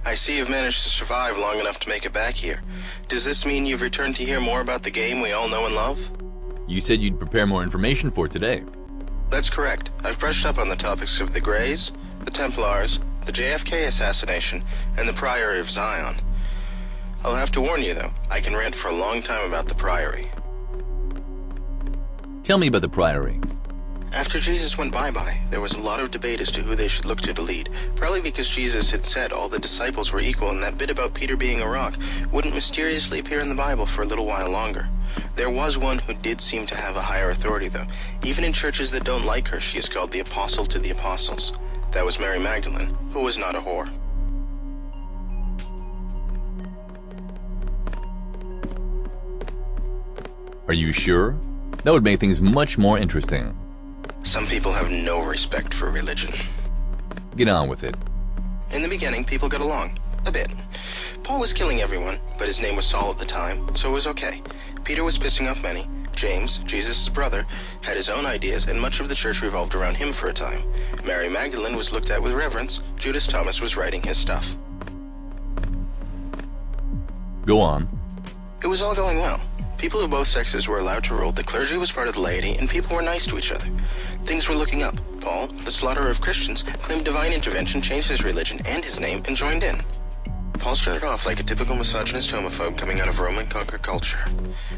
I see you've managed to survive long enough to make it back here. Does this mean you've returned to hear more about the game we all know and love? You said you'd prepare more information for today. That's correct. I've brushed up on the topics of the Greys, the Templars, the JFK assassination, and the Priory of Zion. I'll have to warn you, though, I can rant for a long time about the Priory. Tell me about the Priory. After Jesus went bye-bye, there was a lot of debate as to who they should look to lead, probably because Jesus had said all the disciples were equal and that bit about Peter being a rock wouldn't mysteriously appear in the Bible for a little while longer. There was one who did seem to have a higher authority, though. Even in churches that don't like her, she is called the Apostle to the Apostles. That was Mary Magdalene, who was not a whore. Are you sure? That would make things much more interesting. Some people have no respect for religion. Get on with it. In the beginning, people got along. A bit. Paul was killing everyone, but his name was Saul at the time, so it was okay. Peter was pissing off many. James, Jesus' brother, had his own ideas, and much of the church revolved around him for a time. Mary Magdalene was looked at with reverence. Judas Thomas was writing his stuff. Go on. It was all going well. People of both sexes were allowed to rule, the clergy was part of the laity, and people were nice to each other. Things were looking up. Paul, the slaughterer of Christians, claimed divine intervention, changed his religion and his name, and joined in. Paul started off like a typical misogynist homophobe coming out of Roman conquer culture,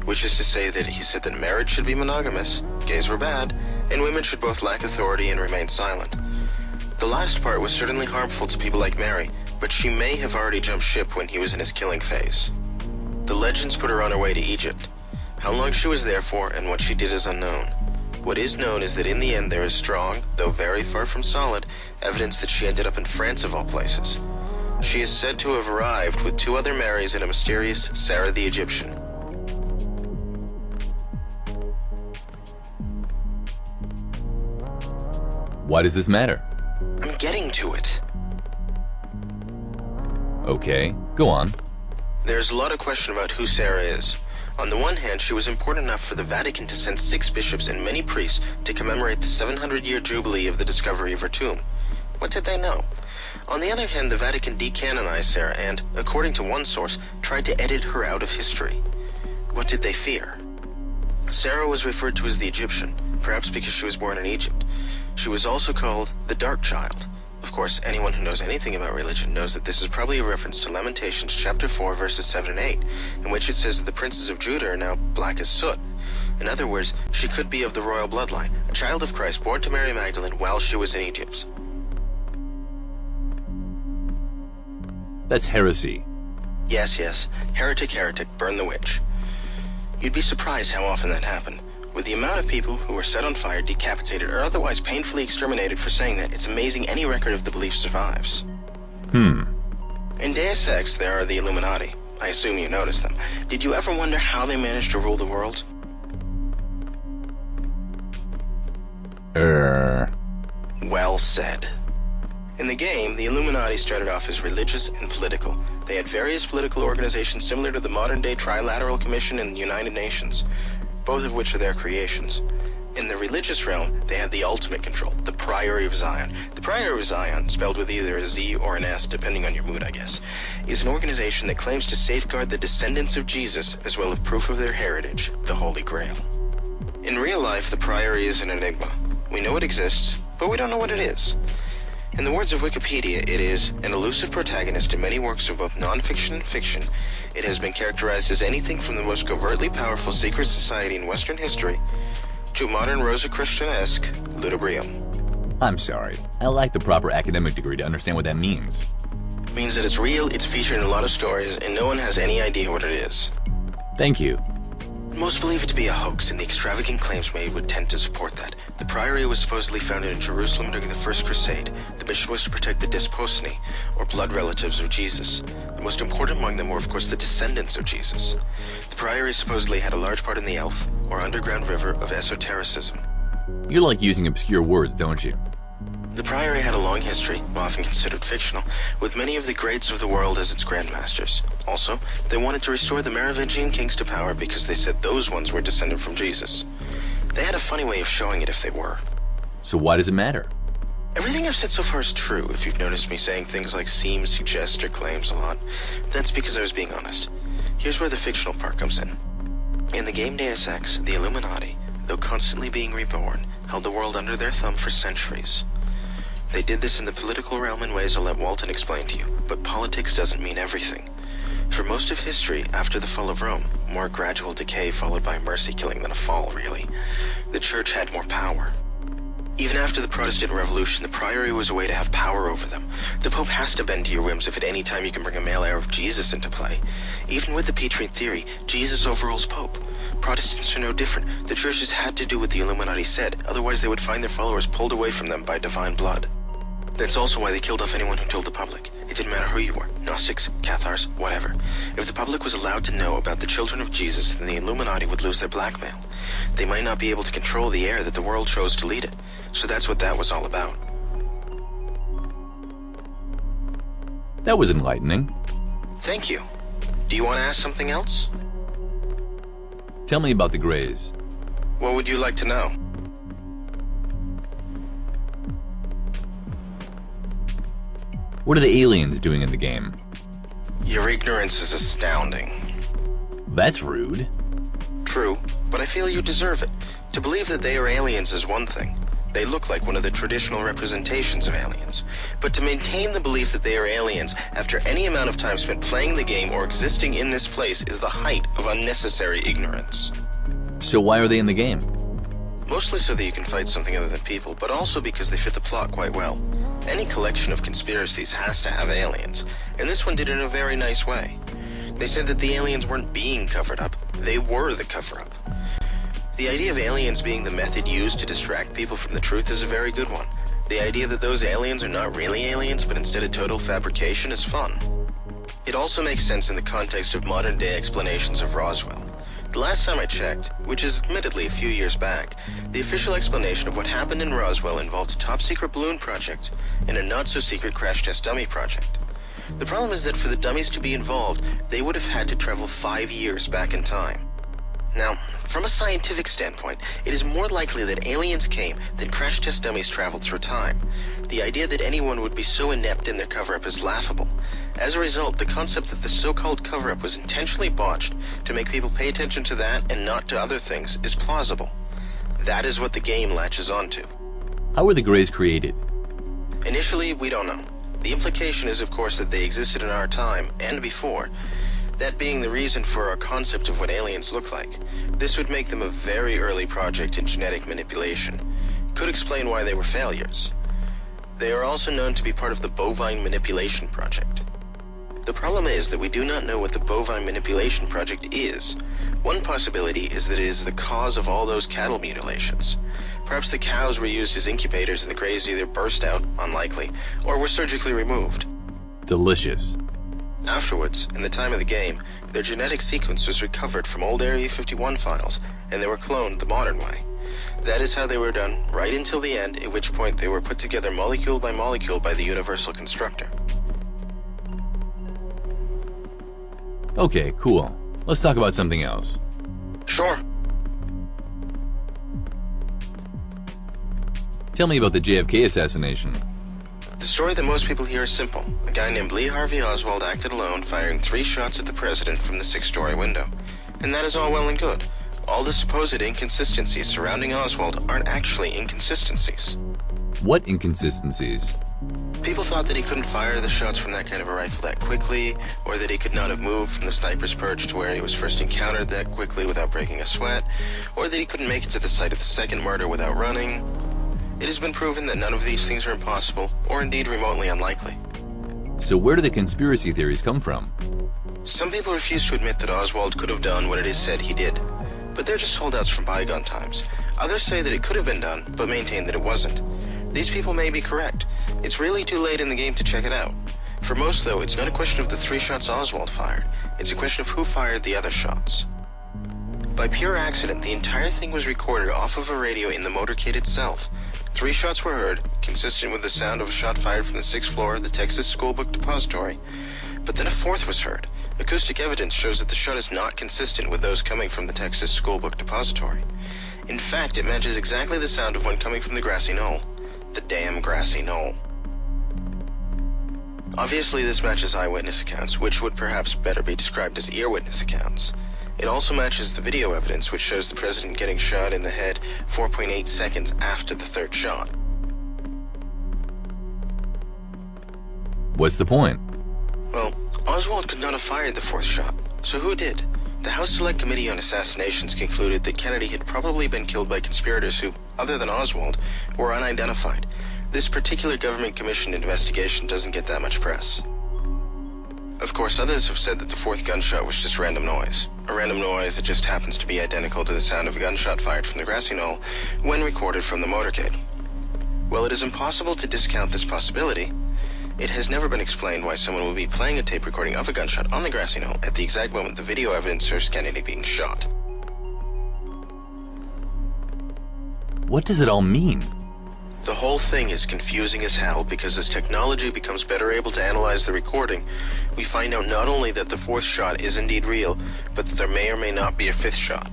which is to say that he said that marriage should be monogamous, gays were bad, and women should both lack authority and remain silent. The last part was certainly harmful to people like Mary, but she may have already jumped ship when he was in his killing phase. The legends put her on her way to Egypt. How long she was there for and what she did is unknown. What is known is that in the end there is strong, though very far from solid, evidence that she ended up in France of all places. She is said to have arrived with 2 other Marys and a mysterious Sarah the Egyptian. Why does this matter? I'm getting to it. Okay, go on. There's a lot of question about who Sarah is. On the one hand, she was important enough for the Vatican to send 6 bishops and many priests to commemorate the 700-year jubilee of the discovery of her tomb. What did they know? On the other hand, the Vatican decanonized Sarah and, according to one source, tried to edit her out of history. What did they fear? Sarah was referred to as the Egyptian, perhaps because she was born in Egypt. She was also called the Dark Child. Of course, anyone who knows anything about religion knows that this is probably a reference to Lamentations chapter 4 verses 7 and 8, in which it says that the princes of Judah are now black as soot. In other words, she could be of the royal bloodline, a child of Christ born to Mary Magdalene while she was in Egypt. That's heresy. Yes. Heretic, burn the witch. You'd be surprised how often that happened. With the amount of people who were set on fire, decapitated, or otherwise painfully exterminated for saying that, it's amazing any record of the belief survives. In Deus Ex, there are the Illuminati. I assume you noticed them. Did you ever wonder how they managed to rule the world? Well said. In the game, the Illuminati started off as religious and political. They had various political organizations similar to the modern-day Trilateral Commission and the United Nations, both of which are their creations. In the religious realm, they had the ultimate control, the Priory of Zion. The Priory of Zion, spelled with either a Z or an S, depending on your mood, I guess, is an organization that claims to safeguard the descendants of Jesus as well as proof of their heritage, the Holy Grail. In real life, the Priory is an enigma. We know it exists, but we don't know what it is. In the words of Wikipedia, it is an elusive protagonist in many works of both non-fiction and fiction. It has been characterized as anything from the most covertly powerful secret society in Western history to modern Rosicrucian-esque ludibrium. I'm sorry. I lack the proper academic degree to understand what that means. It means that it's real, it's featured in a lot of stories, and no one has any idea what it is. Thank you. Most believe it to be a hoax, and the extravagant claims made would tend to support that. The priory was supposedly founded in Jerusalem during the First Crusade. The mission was to protect the desposni, or blood relatives of Jesus. The most important among them were, of course, the descendants of Jesus. The priory supposedly had a large part in the elf, or underground river, of esotericism. You like using obscure words, don't you? The priory had a long history, often considered fictional, with many of the greats of the world as its grandmasters. Also, they wanted to restore the Merovingian kings to power because they said those ones were descended from Jesus. They had a funny way of showing it if they were. So why does it matter? Everything I've said so far is true, if you've noticed me saying things like seems, suggests, or claims a lot. That's because I was being honest. Here's where the fictional part comes in. In the game Deus Ex, the Illuminati, though constantly being reborn, held the world under their thumb for centuries. They did this in the political realm in ways I'll let Walton explain to you, but politics doesn't mean everything. For most of history, after the fall of Rome, more gradual decay followed by mercy killing than a fall, really, the church had more power. Even after the Protestant Revolution, the priory was a way to have power over them. The Pope has to bend to your whims if at any time you can bring a male heir of Jesus into play. Even with the Petrine theory, Jesus overrules Pope. Protestants are no different. The churches had to do what the Illuminati said, otherwise they would find their followers pulled away from them by divine blood. That's also why they killed off anyone who told the public. It didn't matter who you were, Gnostics, Cathars, whatever. If the public was allowed to know about the children of Jesus, then the Illuminati would lose their blackmail. They might not be able to control the heir that the world chose to lead it. So that's what that was all about. That was enlightening. Thank you. Do you want to ask something else? Tell me about the Greys. What would you like to know? What are the aliens doing in the game? Your ignorance is astounding. That's rude. True, but I feel you deserve it. To believe that they are aliens is one thing. They look like one of the traditional representations of aliens. But to maintain the belief that they are aliens after any amount of time spent playing the game or existing in this place is the height of unnecessary ignorance. So why are they in the game? Mostly so that you can fight something other than people, but also because they fit the plot quite well. Any collection of conspiracies has to have aliens, and this one did it in a very nice way. They said that the aliens weren't being covered up, they were the cover-up. The idea of aliens being the method used to distract people from the truth is a very good one. The idea that those aliens are not really aliens, but instead a total fabrication is fun. It also makes sense in the context of modern-day explanations of Roswell. The last time I checked, which is admittedly a few years back, the official explanation of what happened in Roswell involved a top-secret balloon project and a not-so-secret crash test dummy project. The problem is that for the dummies to be involved, they would have had to travel 5 years back in time. Now, from a scientific standpoint, it is more likely that aliens came than crash test dummies traveled through time. The idea that anyone would be so inept in their cover-up is laughable. As a result, the concept that the so-called cover-up was intentionally botched to make people pay attention to that and not to other things is plausible. That is what the game latches onto. How were the Greys created? Initially, we don't know. The implication is, of course, that they existed in our time and before. That being the reason for our concept of what aliens look like. This would make them a very early project in genetic manipulation. Could explain why they were failures. They are also known to be part of the bovine manipulation project. The problem is that we do not know what the bovine manipulation project is. One possibility is that it is the cause of all those cattle mutilations. Perhaps the cows were used as incubators and the Greys either burst out, unlikely, or were surgically removed. Delicious. Afterwards, in the time of the game, their genetic sequence was recovered from old Area 51 files, and they were cloned the modern way. That is how they were done, right until the end, at which point they were put together molecule by molecule by the Universal Constructor. Okay, cool. Let's talk about something else. Sure. Tell me about the JFK assassination. The story that most people hear is simple. A guy named Lee Harvey Oswald acted alone, firing 3 shots at the president from the 6th-story window. And that is all well and good. All the supposed inconsistencies surrounding Oswald aren't actually inconsistencies. What inconsistencies? People thought that he couldn't fire the shots from that kind of a rifle that quickly, or that he could not have moved from the sniper's perch to where he was first encountered that quickly without breaking a sweat, or that he couldn't make it to the site of the second murder without running. It has been proven that none of these things are impossible, or indeed remotely unlikely. So where do the conspiracy theories come from? Some people refuse to admit that Oswald could have done what it is said he did, but they're just holdouts from bygone times. Others say that it could have been done, but maintain that it wasn't. These people may be correct. It's really too late in the game to check it out. For most, though, it's not a question of the 3 shots Oswald fired. It's a question of who fired the other shots. By pure accident, the entire thing was recorded off of a radio in the motorcade itself. 3 shots were heard, consistent with the sound of a shot fired from the 6th floor of the Texas Schoolbook Depository. But then a 4th was heard. Acoustic evidence shows that the shot is not consistent with those coming from the Texas Schoolbook Depository. In fact, it matches exactly the sound of one coming from the grassy knoll. the damn grassy knoll. Obviously, this matches eyewitness accounts, which would perhaps better be described as earwitness accounts. It also matches the video evidence, which shows the president getting shot in the head 4.8 seconds after the third shot. What's the point? Well, Oswald could not have fired the fourth shot, so who did? The House Select Committee on Assassinations concluded that Kennedy had probably been killed by conspirators who, other than Oswald, were unidentified. This particular government-commissioned investigation doesn't get that much press. Of course, others have said that the fourth gunshot was just random noise. A random noise that just happens to be identical to the sound of a gunshot fired from the grassy knoll when recorded from the motorcade. While it is impossible to discount this possibility, it has never been explained why someone would be playing a tape recording of a gunshot on the grassy knoll at the exact moment the video evidence shows Kennedy being shot. What does it all mean? The whole thing is confusing as hell because as technology becomes better able to analyze the recording, we find out not only that the fourth shot is indeed real, but that there may or may not be a fifth shot.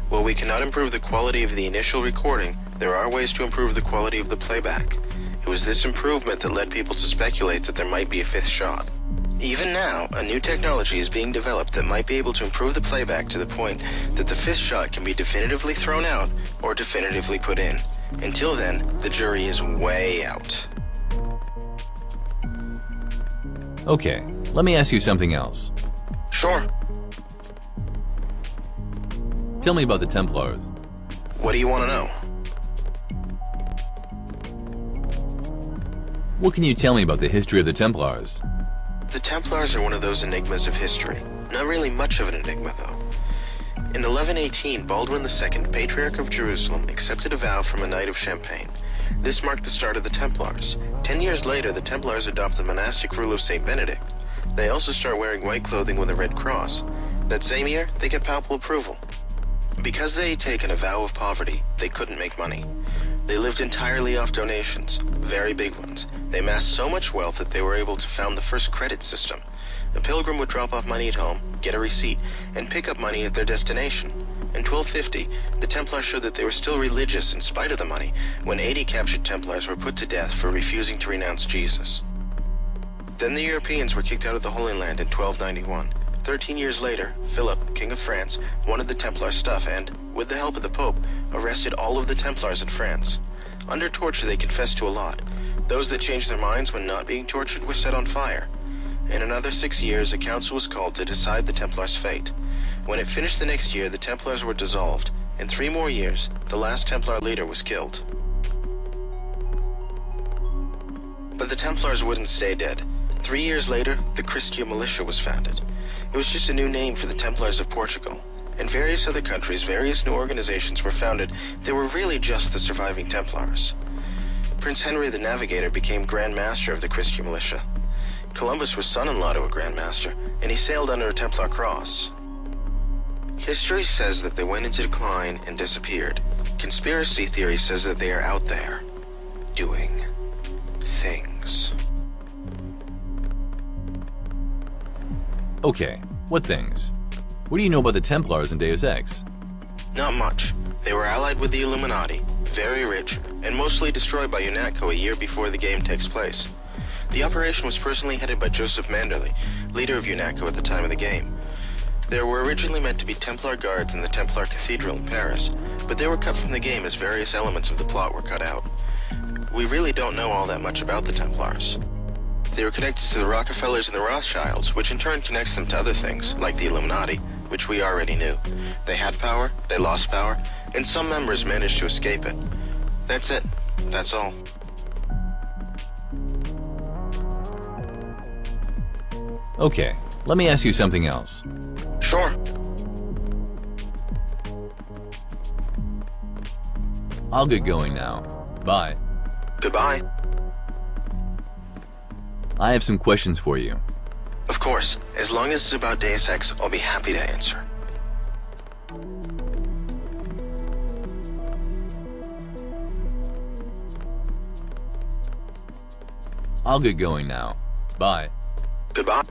While we cannot improve the quality of the initial recording, there are ways to improve the quality of the playback. It was this improvement that led people to speculate that there might be a fifth shot. Even now, a new technology is being developed that might be able to improve the playback to the point that the fifth shot can be definitively thrown out or definitively put in. Until then, the jury is way out. Okay, let me ask you something else. Sure. Tell me about the Templars. What do you want to know? What can you tell me about the history of the Templars? The Templars are one of those enigmas of history. Not really much of an enigma, though. In 1118, Baldwin II, Patriarch of Jerusalem, accepted a vow from a knight of Champagne. This marked the start of the Templars. 10 years later, the Templars adopt the monastic rule of St. Benedict. They also start wearing white clothing with a red cross. That same year, they get papal approval. Because they had taken a vow of poverty, they couldn't make money. They lived entirely off donations, very big ones. They amassed so much wealth that they were able to found the first credit system. A pilgrim would drop off money at home, get a receipt, and pick up money at their destination. In 1250, the Templars showed that they were still religious in spite of the money, when 80 captured Templars were put to death for refusing to renounce Jesus. Then the Europeans were kicked out of the Holy Land in 1291. 13 years later, Philip, King of France, wanted the Templar stuff and, with the help of the Pope, arrested all of the Templars in France. Under torture, they confessed to a lot. Those that changed their minds when not being tortured were set on fire. In another 6 years, a council was called to decide the Templars' fate. When it finished the next year, the Templars were dissolved. In 3 more years, the last Templar leader was killed. But the Templars wouldn't stay dead. 3 years later, the Christian militia was founded. It was just a new name for the Templars of Portugal. In various other countries, various new organizations were founded that were really just the surviving Templars. Prince Henry the Navigator became Grand Master of the Christian militia. Columbus was son-in-law to a Grand Master, and he sailed under a Templar cross. History says that they went into decline and disappeared. Conspiracy theory says that they are out there, doing things. Okay, what things? What do you know about the Templars and Deus Ex? Not much. They were allied with the Illuminati, very rich, and mostly destroyed by UNATCO a year before the game takes place. The operation was personally headed by Joseph Manderley, leader of UNATCO at the time of the game. There were originally meant to be Templar guards in the Templar Cathedral in Paris, but they were cut from the game as various elements of the plot were cut out. We really don't know all that much about the Templars. They were connected to the Rockefellers and the Rothschilds, which in turn connects them to other things, like the Illuminati, which we already knew. They had power, they lost power, and some members managed to escape it. That's it. That's all. Okay, let me ask you something else. Sure. I'll get going now. Bye. Goodbye. I have some questions for you. Of course, as long as it's about Deus Ex, I'll be happy to answer. I'll get going now. Bye. Goodbye.